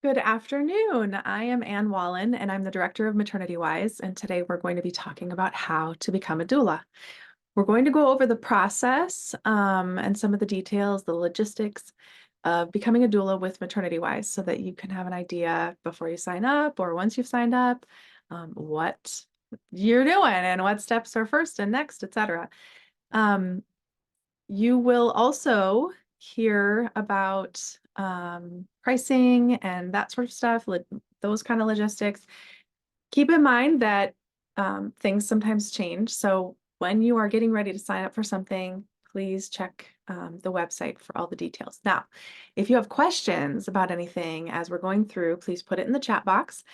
Good afternoon. I am Ann Wallen, and I'm the director of MaternityWise. And today we're going to be talking about how to become a doula. We're going to go over the process and some of the details, the logistics of becoming a doula with MaternityWise so that you can have an idea before you sign up or once you've signed up, what you're doing and what steps are first and next, etc. Um, you will also hear about pricing and that sort of stuff, those kind of logistics. Keep in mind that things sometimes change. So when you are getting ready to sign up for something, please check the website for all the details. Now, if you have questions about anything as we're going through, please put it in the chat box.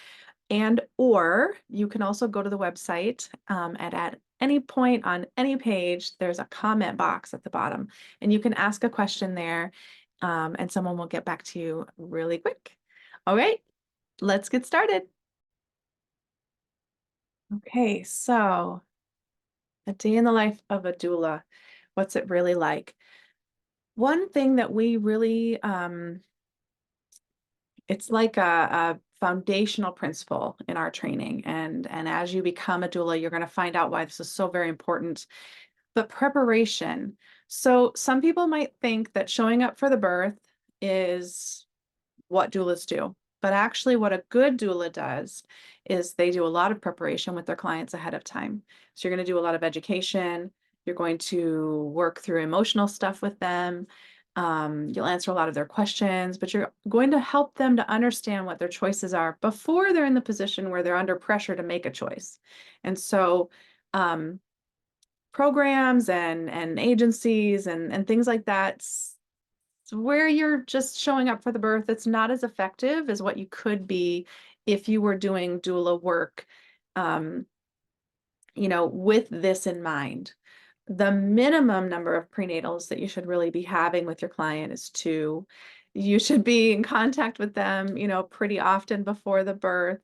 And or you can also go to the website and at any point on any page, there's a comment box at the bottom, and you can ask a question there, and someone will get back to you really quick. All right, let's get started. Okay, so a day in the life of a doula. What's it really like? One thing that we really it's like a foundational principle in our training. And as you become a doula, you're going to find out why this is so very important. But preparation. So some people might think that showing up for the birth is what doulas do. But actually, what a good doula does is they do a lot of preparation with their clients ahead of time. So you're going to do a lot of education. You're going to work through emotional stuff with them. You'll answer a lot of their questions, but you're going to help them to understand what their choices are before they're in the position where they're under pressure to make a choice. And so, programs and agencies and things like that where you're just showing up for the birth, it's not as effective as what you could be if you were doing doula work, um, with this in mind. The minimum number of prenatals that you should really be having with your client is 2. You should be in contact with them, pretty often before the birth.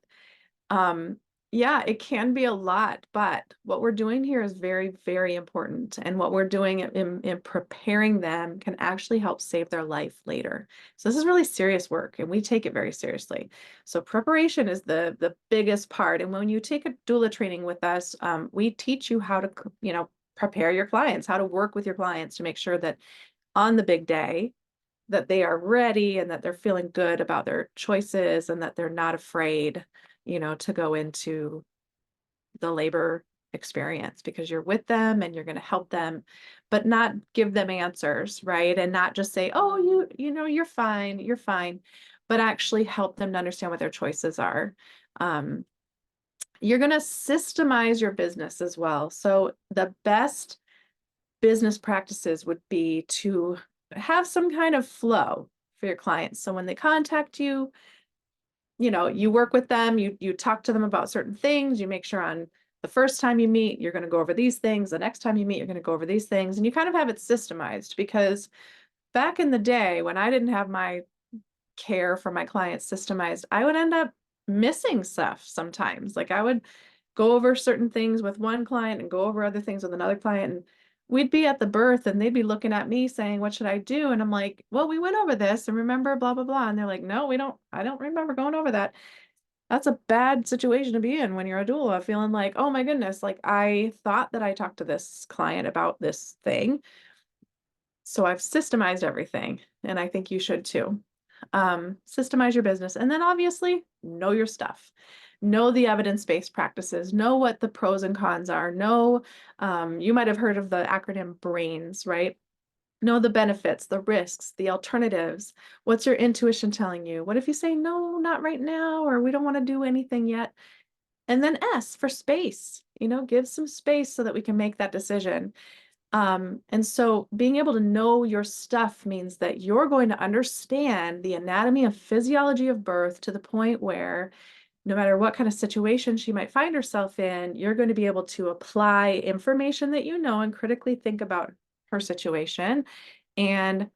Um, yeah, it can be a lot, but what we're doing here is very, very important. And what we're doing in preparing them can actually help save their life later. So this is really serious work, and we take it very seriously. So preparation is the biggest part. And when you take a doula training with us, we teach you how to, prepare your clients, how to work with your clients to make sure that on the big day, that they are ready and that they're feeling good about their choices and that they're not afraid, to go into the labor experience because you're with them and you're going to help them, but not give them answers, right? And not just say, "Oh, you're fine," but actually help them to understand what their choices are. Um, you're going to systemize your business as well. So the best business practices would be to have some kind of flow for your clients. So when they contact you, you work with them, you talk to them about certain things, you make sure on the first time you meet, you're going to go over these things. The next time you meet, you're going to go over these things. And you kind of have it systemized because back in the day when I didn't have my care for my clients systemized, I would end up missing stuff sometimes. Like I would go over certain things with one client and go over other things with another client. And we'd be at the birth and they'd be looking at me saying, "What should I do?" And I'm like, "Well, we went over this and remember blah, blah, blah." And they're like, "No, I don't remember going over that." That's a bad situation to be in when you're a doula, feeling like, "Oh my goodness, like I thought that I talked to this client about this thing. So I've systemized everything." And I think you should too. Systemize your business. And then obviously know your stuff. Know the evidence-based practices. Know what the pros and cons are. Know, you might have heard of the acronym BRAINS, right? Know the benefits, the risks, the alternatives. What's your intuition telling you? What if you say, "No, not right now," or "We don't want to do anything yet"? And then S for space, give some space so that we can make that decision. And so being able to know your stuff means that you're going to understand the anatomy and physiology of birth to the point where no matter what kind of situation she might find herself in, you're going to be able to apply information that you know and critically think about her situation and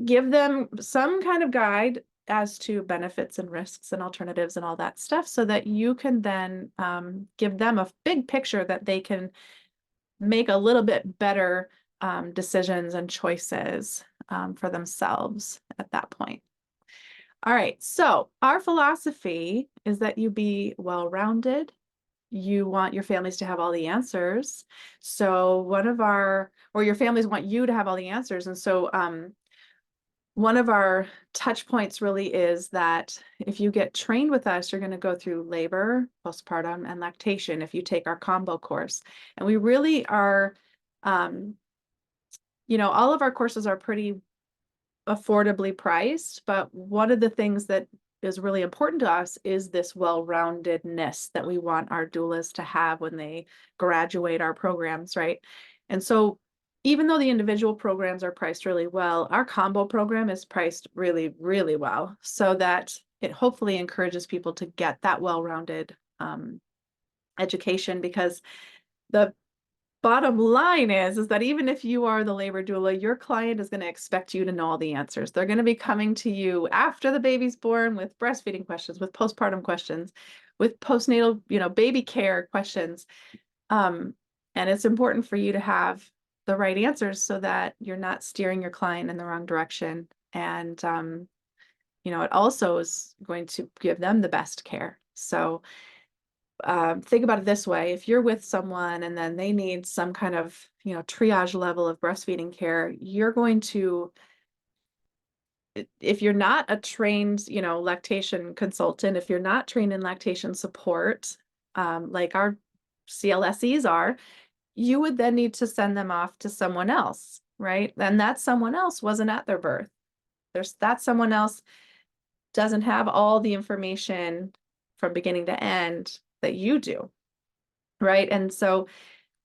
give them some kind of guide as to benefits and risks and alternatives and all that stuff so that you can then give them a big picture that they can make a little bit better decisions and choices for themselves at that point. All right. So our philosophy is that you be well-rounded. You want your families to have all the answers. So or your families want you to have all the answers. And so one of our touch points really is that if you get trained with us, you're going to go through labor, postpartum, and lactation if you take our combo course. And we really are, all of our courses are pretty affordably priced, but one of the things that is really important to us is this well-roundedness that we want our doulas to have when they graduate our programs, right? And so even though the individual programs are priced really well, our combo program is priced really, really well, so that it hopefully encourages people to get that well-rounded education, because the bottom line is that even if you are the labor doula, your client is going to expect you to know all the answers. They're going to be coming to you after the baby's born with breastfeeding questions, with postpartum questions, with postnatal, baby care questions. And it's important for you to have the right answers so that you're not steering your client in the wrong direction. And, it also is going to give them the best care. So think about it this way: if you're with someone and then they need some kind of, triage level of breastfeeding care, you're going to, if you're not a trained, lactation consultant, if you're not trained in lactation support, like our CLSEs are, you would then need to send them off to someone else, right? And that someone else wasn't at their birth. That someone else doesn't have all the information from beginning to end that you do, right? And so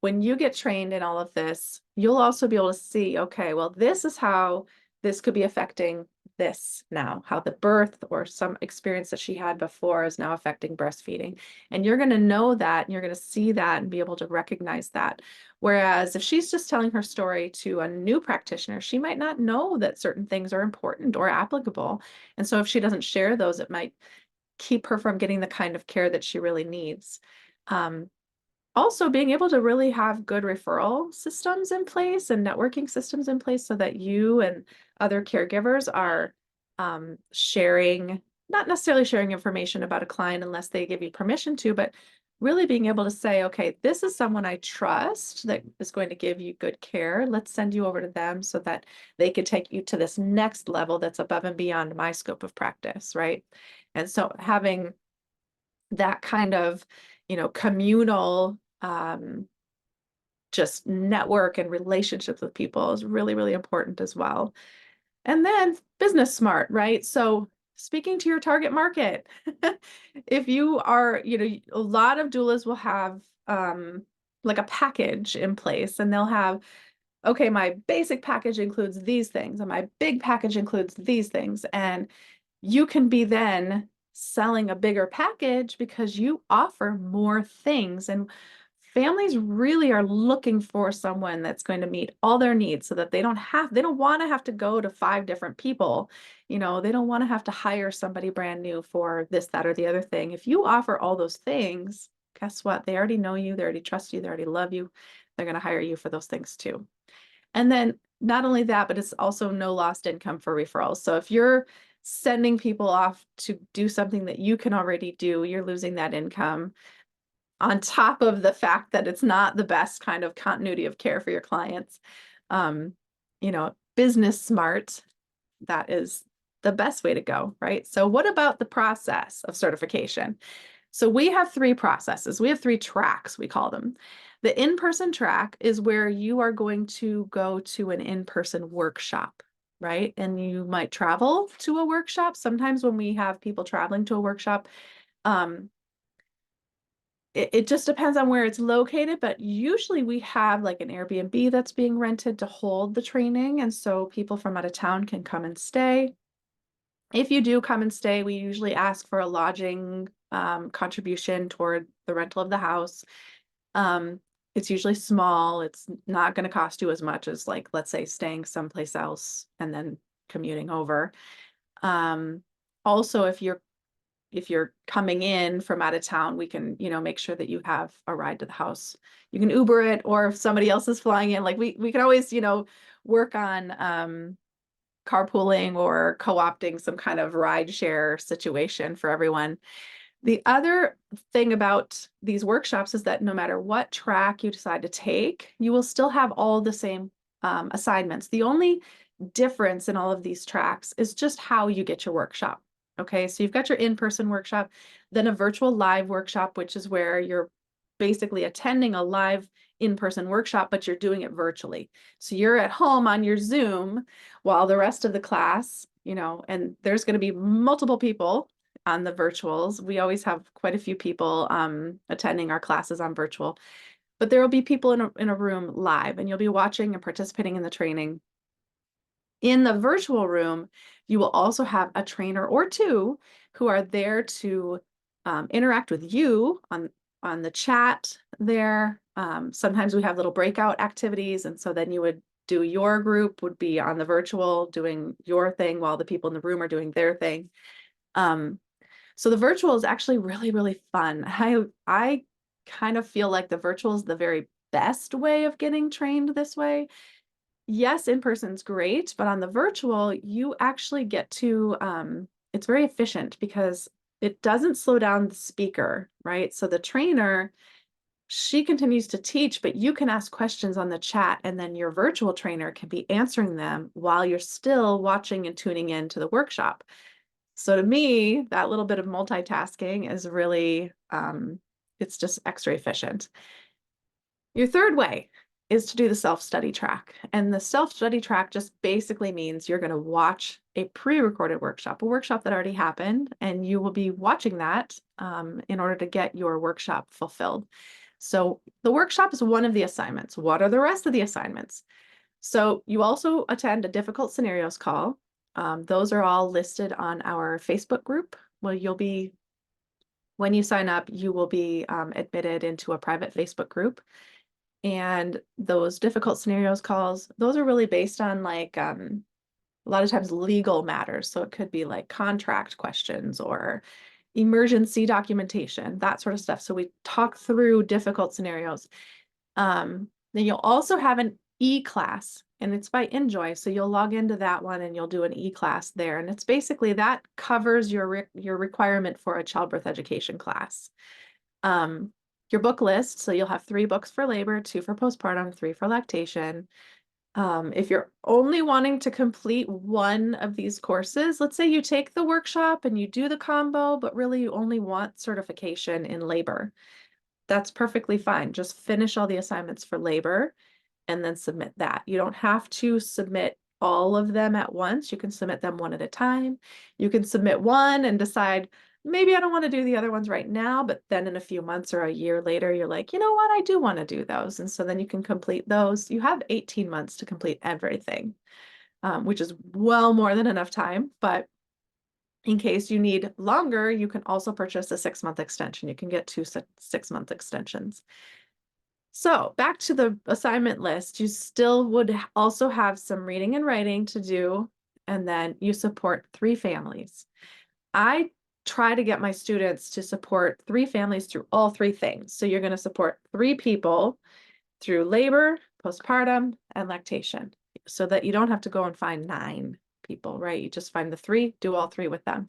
when you get trained in all of this, you'll also be able to see, okay, well, this is how this could be affecting this now, how the birth or some experience that she had before is now affecting breastfeeding. And you're going to know that, and you're going to see that and be able to recognize that. Whereas if she's just telling her story to a new practitioner, she might not know that certain things are important or applicable. And so if she doesn't share those, it might keep her from getting the kind of care that she really needs. Also, being able to really have good referral systems in place and networking systems in place so that you and other caregivers are sharing, not necessarily sharing information about a client unless they give you permission to, but really being able to say, okay, this is someone I trust that is going to give you good care. Let's send you over to them so that they can take you to this next level that's above and beyond my scope of practice, right? And so having that kind of, communal just network and relationships with people is really, really important as well. And then business smart, right? So speaking to your target market, if you are, a lot of doulas will have like a package in place, and they'll have, okay, my basic package includes these things, and my big package includes these things. And you can be then selling a bigger package because you offer more things. And families really are looking for someone that's going to meet all their needs so that they don't want to have to go to 5 different people. They don't want to have to hire somebody brand new for this, that, or the other thing. If you offer all those things, guess what? They already know you, they already trust you, they already love you. They're going to hire you for those things too. And then not only that, but it's also no lost income for referrals. So if you're sending people off to do something that you can already do, you're losing that income on top of the fact that it's not the best kind of continuity of care for your clients. Business smart, that is the best way to go, right? So what about the process of certification? So we have 3 processes. We have 3 tracks, we call them. The in-person track is where you are going to go to an in-person workshop, right? And you might travel to a workshop. Sometimes when we have people traveling to a workshop, it just depends on where it's located, but usually we have like an Airbnb that's being rented to hold the training. And so people from out of town can come and stay. If you do come and stay, we usually ask for a lodging contribution toward the rental of the house. It's usually small. It's not going to cost you as much as, like, let's say, staying someplace else and then commuting over. Also, if you're coming in from out of town, we can, make sure that you have a ride to the house. You can Uber it, or if somebody else is flying in, like we can always, work on carpooling or co-opting some kind of ride share situation for everyone. The other thing about these workshops is that no matter what track you decide to take, you will still have all the same assignments. The only difference in all of these tracks is just how you get your workshop. Okay, so you've got your in-person workshop, then a virtual live workshop, which is where you're basically attending a live in-person workshop, but you're doing it virtually. So you're at home on your Zoom while the rest of the class, you know, and there's going to be multiple people on the virtuals. We always have quite a few people attending our classes on virtual, but there will be people in a room live, and you'll be watching and participating in the training. In the virtual room, you will also have a trainer or two who are there to interact with you on the chat there. Sometimes we have little breakout activities, and so then you would do your group would be on the virtual doing your thing while the people in the room are doing their thing. So the virtual is actually really, really fun. I kind of feel like the virtual is the very best way of getting trained this way. Yes, in person's great, but on the virtual, you actually get to, it's very efficient because it doesn't slow down the speaker, right? So the trainer, she continues to teach, but you can ask questions on the chat, and then your virtual trainer can be answering them while you're still watching and tuning in to the workshop. So to me, that little bit of multitasking is really, it's just extra efficient. Your third way is to do the self-study track. And the self-study track just basically means you're going to watch a pre-recorded workshop, a workshop that already happened, and you will be watching that in order to get your workshop fulfilled. So the workshop is one of the assignments. What are the rest of the assignments? So you also attend a difficult scenarios call. Those are all listed on our Facebook group. Well, when you sign up, you will be admitted into a private Facebook group. And those difficult scenarios calls, those are really based on like a lot of times legal matters. So it could be like contract questions or emergency documentation, that sort of stuff. So we talk through difficult scenarios. Then you'll also have an e-class, and it's by Enjoy. So you'll log into that one and you'll do an e-class there. And it's basically that covers your requirement for a childbirth education class. Your book list, so you'll have 3 books for labor, 2 for postpartum, 3 for lactation. If you're only wanting to complete one of these courses, let's say you take the workshop and you do the combo, but really you only want certification in labor, that's perfectly fine. Just finish all the assignments for labor and then submit that. You don't have to submit all of them at once. You can submit them one at a time. You can submit one and decide, maybe I don't want to do the other ones right now, but then in a few months or a year later, you're like, you know what, I do want to do those. And so then you can complete those. You have 18 months to complete everything, which is well more than enough time. But in case you need longer, you can also purchase a 6-month extension. You can get 2 6-month extensions. So back to the assignment list, you still would also have some reading and writing to do, and then you support 3 families. I try to get my students to support 3 families through all 3 things. So you're going to support 3 people through labor, postpartum, and lactation, so that you don't have to go and find 9 people, right? You just find the 3, do all 3 with them.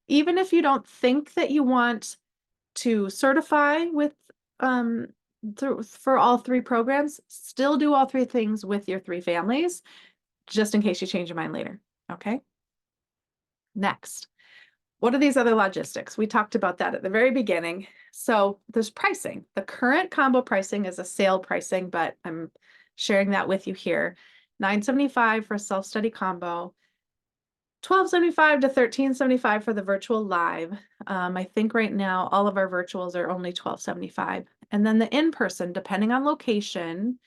Even if you don't think that you want to certify with for all 3 programs, still do all 3 things with your 3 families, just in case you change your mind later. Okay. Next, what are these other logistics? We talked about that at the very beginning. So there's pricing. The current combo pricing is a sale pricing, but I'm sharing that with you here. $9.75 for a self-study combo, $12.75 to $13.75 for the virtual live. I think right now all of our virtuals are only $12.75. And then the in-person, depending on location,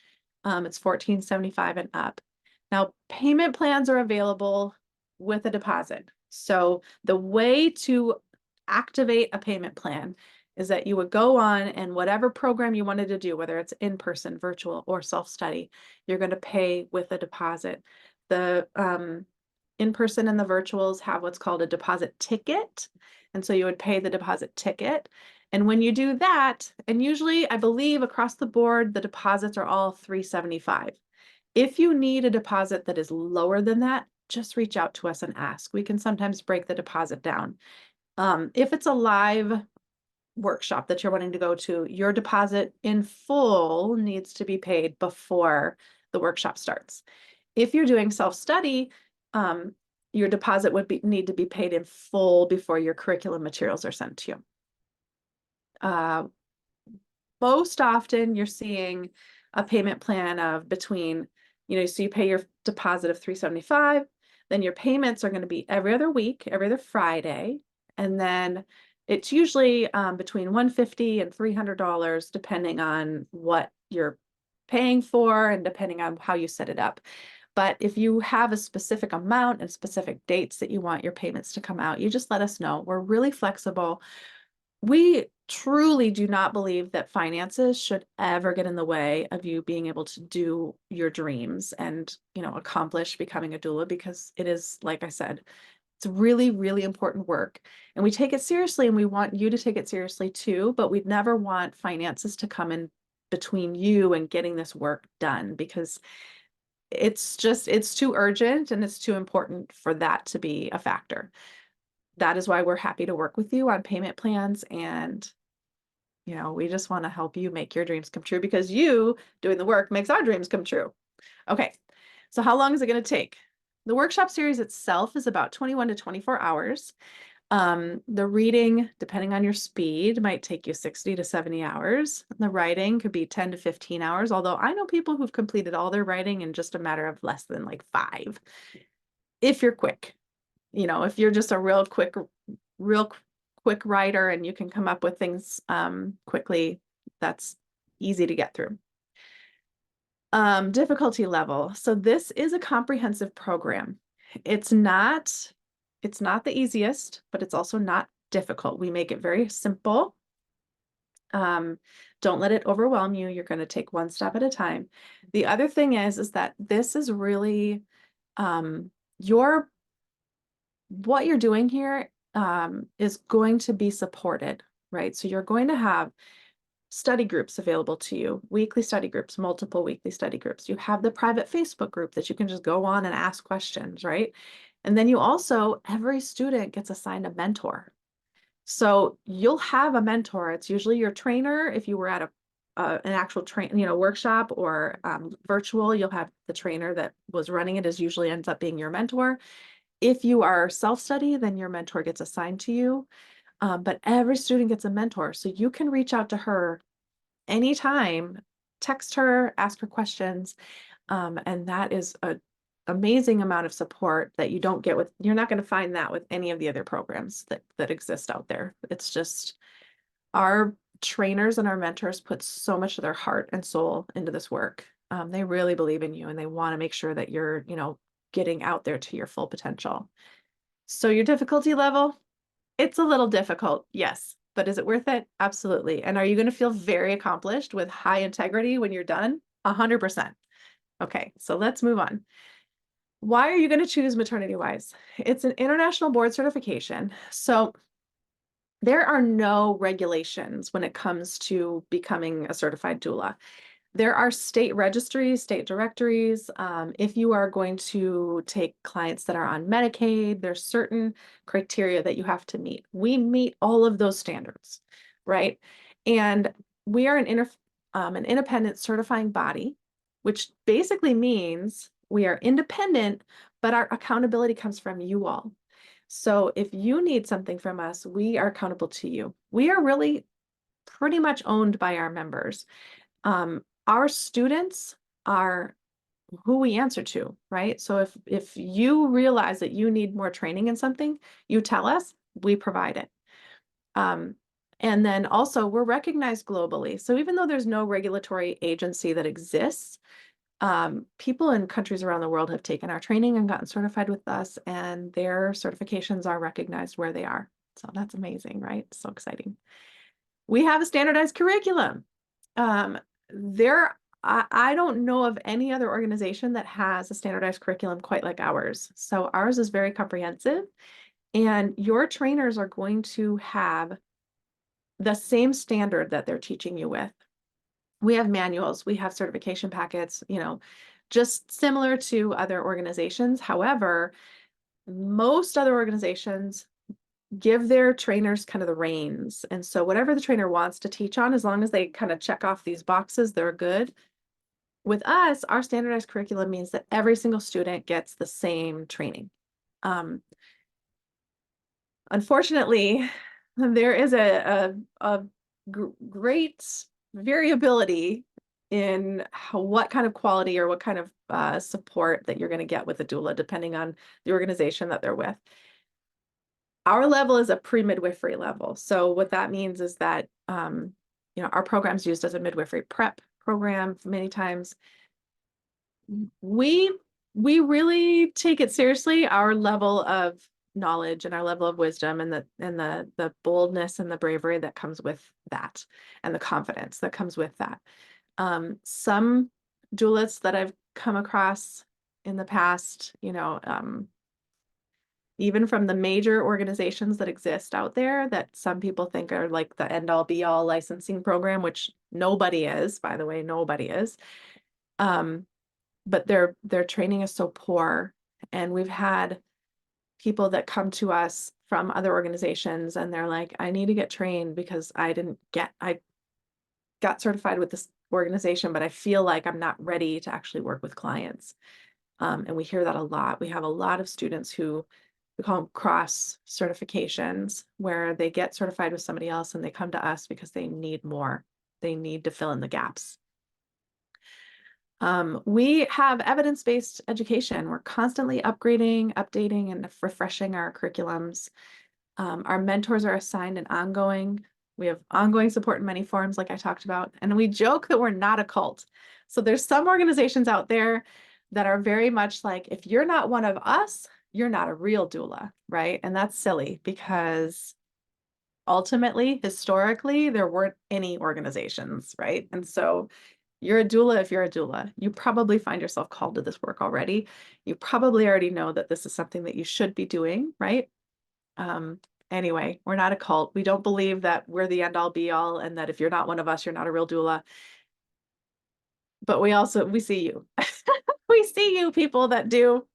it's $14.75 and up. Now, payment plans are available with a deposit. So the way to activate a payment plan is that you would go on, and whatever program you wanted to do, whether it's in-person, virtual, or self-study, you're going to pay with a deposit. The in-person and the virtuals have what's called a deposit ticket. And so you would pay the deposit ticket. And when you do that, and usually I believe across the board, the deposits are all $375. If you need a deposit that is lower than that, just reach out to us and ask. We can sometimes break the deposit down. If it's a live workshop that you're wanting to go to, your deposit in full needs to be paid before the workshop starts. If you're doing self-study, your deposit would need to be paid in full before your curriculum materials are sent to you. Most often you're seeing a payment plan of between, so you pay your deposit of $375, then your payments are going to be every other week, every other Friday, and then it's usually between $150 and $300, depending on what you're paying for and depending on how you set it up. But if you have a specific amount and specific dates that you want your payments to come out, you just let us know. We're really flexible. We truly do not believe that finances should ever get in the way of you being able to do your dreams and, accomplish becoming a doula, because it is, like I said, it's really, really important work, and we take it seriously, and we want you to take it seriously too, but we'd never want finances to come in between you and getting this work done, because it's too urgent and it's too important for that to be a factor. That is why we're happy to work with you on payment plans, and we just want to help you make your dreams come true, because you doing the work makes our dreams come true. Okay, so how long is it going to take? The workshop series itself is about 21 to 24 hours. The reading, depending on your speed, might take you 60 to 70 hours. The writing could be 10 to 15 hours, although I know people who've completed all their writing in just a matter of less than like 5. If you're quick, if you're just a real quick writer and you can come up with things quickly, that's easy to get through. Difficulty level. So this is a comprehensive program. It's not the easiest, but it's also not difficult. We make it very simple. Don't let it overwhelm you. You're going to take one step at a time. The other thing is that this is really what you're doing here is going to be supported, right? So you're going to have study groups available to you, weekly study groups, multiple weekly study groups. You have the private Facebook group that you can just go on and ask questions, right? And then you also, every student gets assigned a mentor. So you'll have a mentor. It's usually your trainer. If you were at an actual workshop or virtual, you'll have the trainer that was running it usually ends up being your mentor. If you are self-study, then your mentor gets assigned to you. But every student gets a mentor. So you can reach out to her anytime, text her, ask her questions. And that is an amazing amount of support that you don't get you're not going to find that with any of the other programs that exist out there. It's just our trainers and our mentors put so much of their heart and soul into this work. They really believe in you, and they want to make sure that you're, getting out there to your full potential. So your difficulty level, it's a little difficult, yes, but is it worth it? Absolutely. And are you going to feel very accomplished with high integrity when you're done? 100%. Okay, so let's move on. Why are you going to choose MaternityWise? It's an international board certification. So there are no regulations when it comes to becoming a certified doula. There are state registries, state directories. If you are going to take clients that are on Medicaid, there's certain criteria that you have to meet. We meet all of those standards, right? And we are an independent certifying body, which basically means we are independent, but our accountability comes from you all. So if you need something from us, we are accountable to you. We are really pretty much owned by our members. Our students are who we answer to, right? So if you realize that you need more training in something, you tell us, we provide it. And then also we're recognized globally. So even though there's no regulatory agency that exists, people in countries around the world have taken our training and gotten certified with us, and their certifications are recognized where they are. So that's amazing, right? So exciting. We have a standardized curriculum. I don't know of any other organization that has a standardized curriculum quite like ours. So ours is very comprehensive, and your trainers are going to have the same standard that they're teaching you with. We have manuals, we have certification packets, just similar to other organizations. However, most other organizations give their trainers kind of the reins. And so whatever the trainer wants to teach on, as long as they kind of check off these boxes, they're good. With us, our standardized curriculum means that every single student gets the same training. Unfortunately, there is a great variability in what kind of quality or what kind of support that you're going to get with a doula, depending on the organization that they're with. Our level is a pre-midwifery level. So what that means is that, our program's used as a midwifery prep program many times. We really take it seriously, our level of knowledge and our level of wisdom and the boldness and the bravery that comes with that, and the confidence that comes with that. Some doulas that I've come across in the past, even from the major organizations that exist out there that some people think are like the end all be all licensing program, which nobody is, by the way, nobody is. But their training is so poor. And we've had people that come to us from other organizations and they're like, I need to get trained because I got certified with this organization, but I feel like I'm not ready to actually work with clients. And we hear that a lot. We have a lot of students who we call them cross certifications, where they get certified with somebody else and they come to us because they need more. They need to fill in the gaps. We have evidence-based education. We're constantly upgrading, updating, and refreshing our curriculums. Our mentors are assigned and ongoing. We have ongoing support in many forms, like I talked about. And we joke that we're not a cult. So there's some organizations out there that are very much like, if you're not one of us, you're not a real doula, right? And that's silly because ultimately, historically, there weren't any organizations, right? And so you're a doula if you're a doula. You probably find yourself called to this work already. You probably already know that this is something that you should be doing, right? Anyway, we're not a cult. We don't believe that we're the end all be all and that if you're not one of us, you're not a real doula. But we see you. We see you people that do.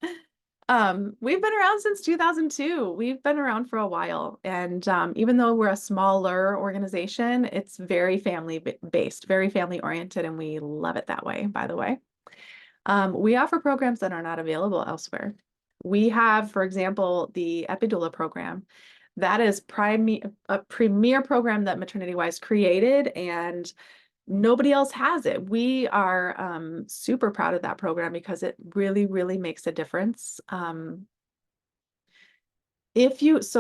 We've been around since 2002. We've been around for a while. And even though we're a smaller organization, it's very family based, very family oriented, and we love it that way, by the way. We offer programs that are not available elsewhere. We have, for example, the Epidoula program. That is a premier program that MaternityWise created, and nobody else has it. We are super proud of that program because it really, really makes a difference. So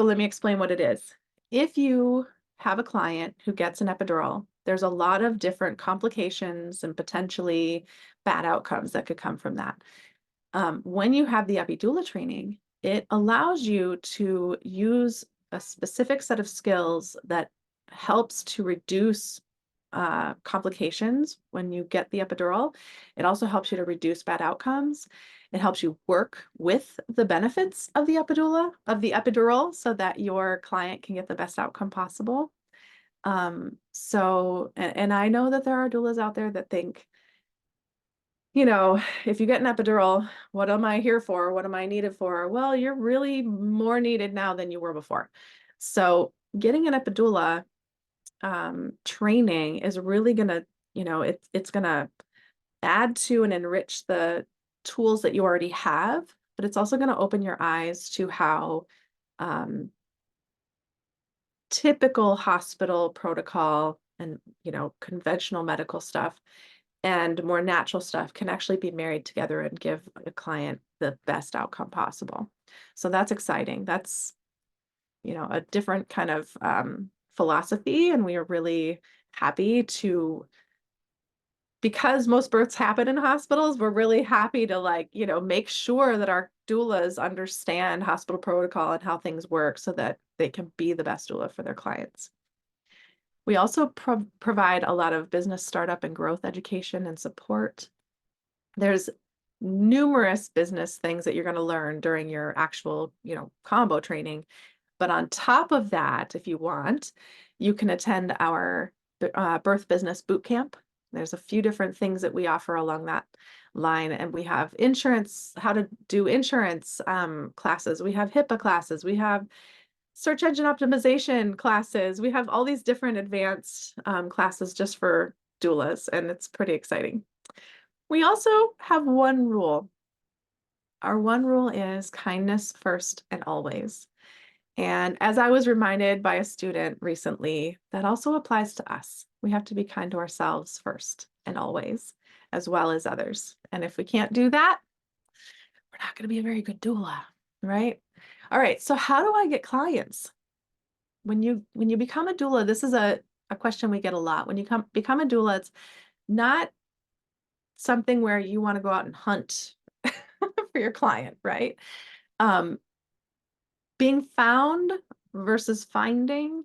let me explain what it is. If you have a client who gets an epidural, there's a lot of different complications and potentially bad outcomes that could come from that. When you have the epidoula training, it allows you to use a specific set of skills that helps to reduce complications when you get the epidural. It also helps you to reduce bad outcomes. It helps you work with the benefits of the epidural so that your client can get the best outcome possible. And I know that there are doulas out there that think, if you get an epidural, what am I here for? What am I needed for? Well, you're really more needed now than you were before. So getting an epidural training is really gonna, it's gonna add to and enrich the tools that you already have, but it's also gonna open your eyes to how typical hospital protocol and, conventional medical stuff and more natural stuff can actually be married together and give a client the best outcome possible. So that's exciting. That's, a different kind of philosophy, and we are really happy because most births happen in hospitals, we're really happy to make sure that our doulas understand hospital protocol and how things work so that they can be the best doula for their clients. We also provide a lot of business startup and growth education and support. There's numerous business things that you're going to learn during your actual, combo training. But on top of that, if you want, you can attend our birth business boot camp. There's a few different things that we offer along that line, and we have insurance, how to do insurance classes. We have HIPAA classes. We have search engine optimization classes. We have all these different advanced classes just for doulas, and it's pretty exciting. We also have one rule. Our one rule is kindness first and always. And as I was reminded by a student recently, that also applies to us. We have to be kind to ourselves first and always, as well as others. And if we can't do that, we're not going to be a very good doula, right? All right, so how do I get clients? When you become a doula, this is a question we get a lot. When you become a doula, it's not something where you want to go out and hunt for your client, right? Being found versus finding,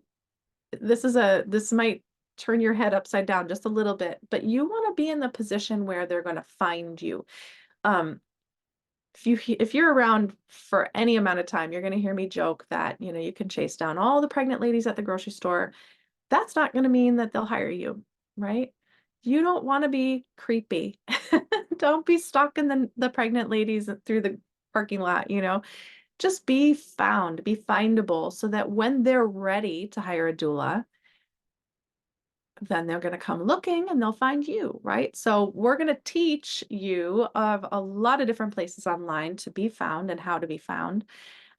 this might turn your head upside down just a little bit, but you want to be in the position where they're going to find you. If you're around for any amount of time, you're going to hear me joke that, you know, you can chase down all the pregnant ladies at the grocery store. That's not going to mean that they'll hire you, right? You don't want to be creepy. Don't be stalking the pregnant ladies through the parking lot, you know. Just be found, be findable, so that when they're ready to hire a doula, then they're going to come looking and they'll find you, right? So we're going to teach you of a lot of different places online to be found and how to be found.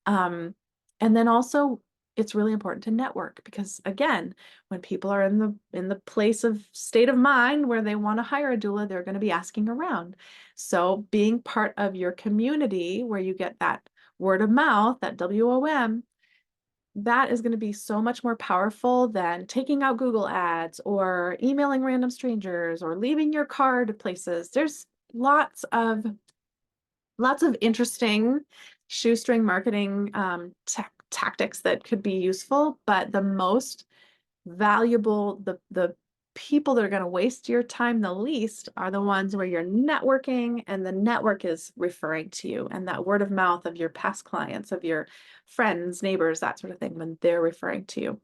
And then also, it's really important to network, because again, when people are in the place of state of mind where they want to hire a doula, they're going to be asking around. So being part of your community where you get that word of mouth, that WOM, that is going to be so much more powerful than taking out Google ads or emailing random strangers or leaving your card places. There's lots of interesting shoestring marketing tactics that could be useful, but the most valuable, the people that are going to waste your time the least are the ones where you're networking and the network is referring to you, and that word of mouth of your past clients, of your friends, neighbors, that sort of thing, when they're referring to you.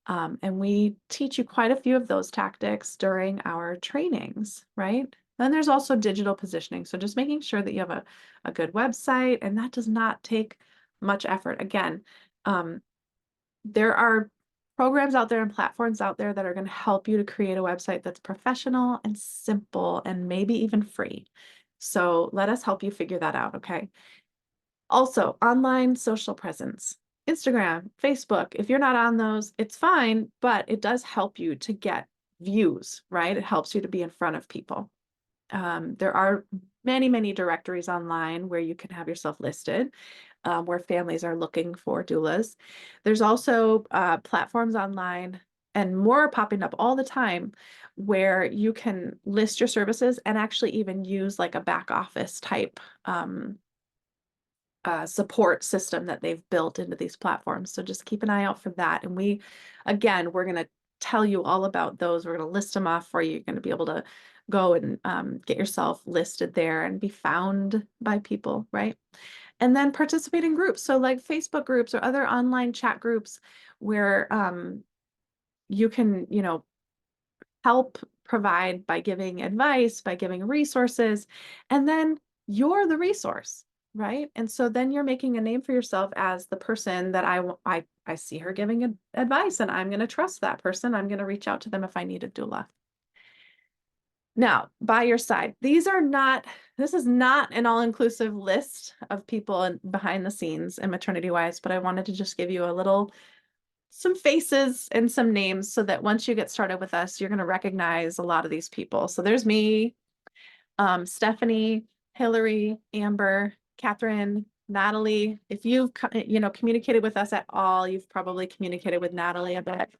And we teach you quite a few of those tactics during our trainings, right? Then there's also digital positioning. So just making sure that you have a good website, and that does not take much effort. Again, there are programs out there and platforms out there that are going to help you to create a website that's professional and simple and maybe even free. So let us help you figure that out, okay? Also, online social presence. Instagram, Facebook, if you're not on those, it's fine, but it does help you to get views, right? It helps you to be in front of people. There are many, many directories online where you can have yourself listed, where families are looking for doulas. There's also platforms online, and more are popping up all the time, where you can list your services and actually even use like a back office type support system that they've built into these platforms. So just keep an eye out for that. And again, we're going to tell you all about those. We're going to list them off for you. You're going to be able to go and get yourself listed there and be found by people, right? And then participate in groups. So like Facebook groups or other online chat groups where you can, you know, help provide by giving advice, by giving resources, and then you're the resource, right? And so then you're making a name for yourself as the person that I see her giving advice, and I'm going to trust that person. I'm going to reach out to them if I need a doula. Now, by your side, this is not an all-inclusive list of people behind the scenes in MaternityWise, but I wanted to just give you some faces and some names so that once you get started with us, you're going to recognize a lot of these people. So there's me, Stephanie, Hillary, Amber, Catherine, Natalie. If you've communicated with us at all, you've probably communicated with Natalie a bit.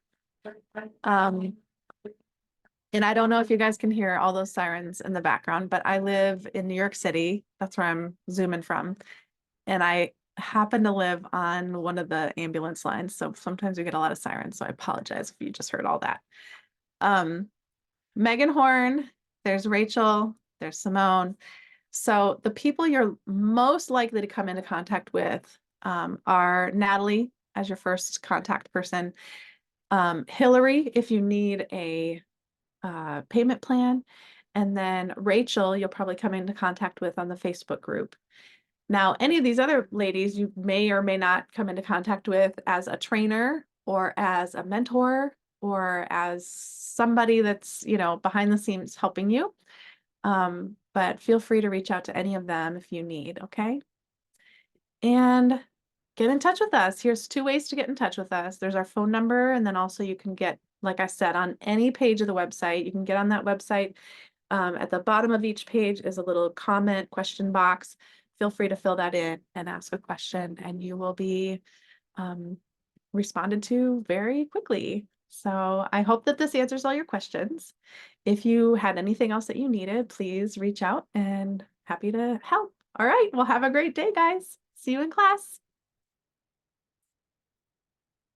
And I don't know if you guys can hear all those sirens in the background, but I live in New York City. That's where I'm zooming from. And I happen to live on one of the ambulance lines. So sometimes we get a lot of sirens. So I apologize if you just heard all that. Megan Horn, there's Rachel, there's Simone. So the people you're most likely to come into contact with are Natalie as your first contact person, Hillary if you need a payment plan, And then Rachel, you'll probably come into contact with on the Facebook group. Now, any of these other ladies you may or may not come into contact with as a trainer or as a mentor or as somebody that's, behind the scenes helping you. But feel free to reach out to any of them if you need, okay? And get in touch with us. Here's 2 ways to get in touch with us. There's our phone number, and then also you can get, like I said, on any page of the website. You can get on that website. At the bottom of each page is a little comment question box. Feel free to fill that in and ask a question, and you will be responded to very quickly. So I hope that this answers all your questions. If you had anything else that you needed, please reach out and happy to help. All right, well, have a great day, guys. See you in class.